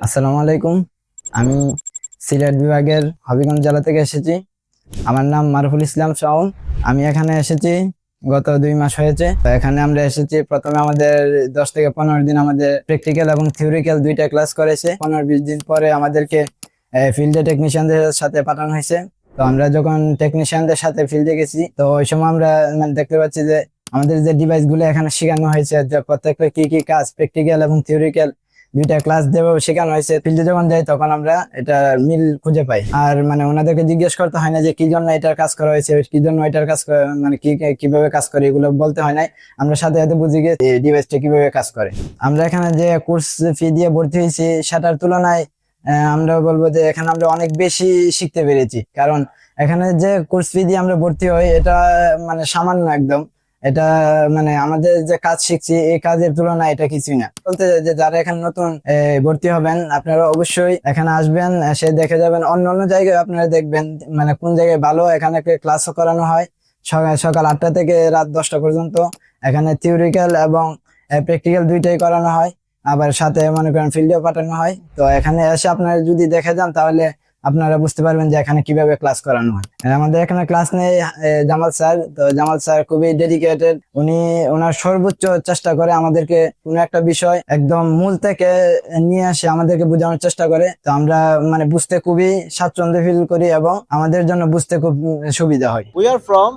আসসালামু আলাইকুম। আমি সিলেট বিভাগের হবিগঞ্জ জেলা থেকে এসেছি। আমার নাম মারুফুল ইসলাম শাওন। আমি এখানে এসেছি গত 2 মাস হয়েছে। তো এখানে আমরা এসেছি, প্রথমে আমাদের 10 থেকে 15 দিন আমাদের প্র্যাকটিক্যাল এবং থিওরিক্যাল দুইটা ক্লাস করেছে। 15-20 দিন পরে আমাদেরকে ফিল্ডে টেকনিশিয়ানদের সাথে পাঠানো হয়েছে। তো আমরা যখন টেকনিশিয়ানদের সাথে ফিল্ডে গেছি, তো ওই সময় আমরা দেখতে পাচ্ছি যে আমাদের যে ডিভাইস গুলো এখানে শেখানো হয়েছে, যে প্রত্যেকটা কি কি কাজ প্র্যাকটিক্যাল এবং থিওরিক্যাল দুইটা ক্লাস যেভাবে শেখানো হয়েছে, ফিল্ডে যখন যাই তখন আমরা এটা মিল খুঁজে পাই। আর ওনাদেরকে জিজ্ঞেস করতে হয় না যে কি জন্য এটার কাজ করা হয়েছে, কি জন্য এটার কাজ কিভাবে কাজ করে, এগুলো বলতে হয় না। আমরা সাথে সাথে বুঝি গিয়ে এই ডিভাইসটা কিভাবে কাজ করে। আমরা এখানে যে কোর্স ফি দিয়ে ভর্তি হয়েছি সেটার তুলনায় আমরা বলবো যে এখানে আমরা অনেক বেশি শিখতে পেরেছি। কারণ এখানে যে কোর্স ফি দিয়ে আমরা ভর্তি হই এটা সামান্য একদম। এটা আমাদের যে কাজ শিখছি এই কাজের তুলনায় এটা কিছুই না। বলতে যে যারা এখানে নতুন ভর্তি হবেন, আপনারা অবশ্যই এখানে আসবেন, এসে দেখে যাবেন। অন্য অন্য জায়গায় আপনারা দেখবেন কোন জায়গায় ভালো এখানে ক্লাসও করানো হয় সকাল 8টা থেকে রাত 10টা পর্যন্ত। এখানে থিওরিক্যাল এবং প্র্যাকটিক্যাল দুইটাই করানো হয়, আবার সাথে মনে করেন ফিল্ডেও পাঠানো হয়। তো এখানে এসে আপনারা যদি দেখে যান তাহলে আপনারা বুঝতে পারবেন যে এখানে কিভাবে ক্লাস করানো হয়। আমাদের এখানে ক্লাস নেই জামাল স্যার। তো জামাল স্যার খুবই ডেডিকেটেড। উনি ওনার সর্বোচ্চ চেষ্টা করে আমাদেরকে কোনো একটা বিষয় একদম মূল থেকে নিয়ে আসে আমাদেরকে বোঝানোর চেষ্টা করে। তো আমরা বুঝতে খুবই স্বাচ্ছন্দ্য ফিল করি এবং আমাদের জন্য বুঝতে খুব সুবিধা হয়। We are from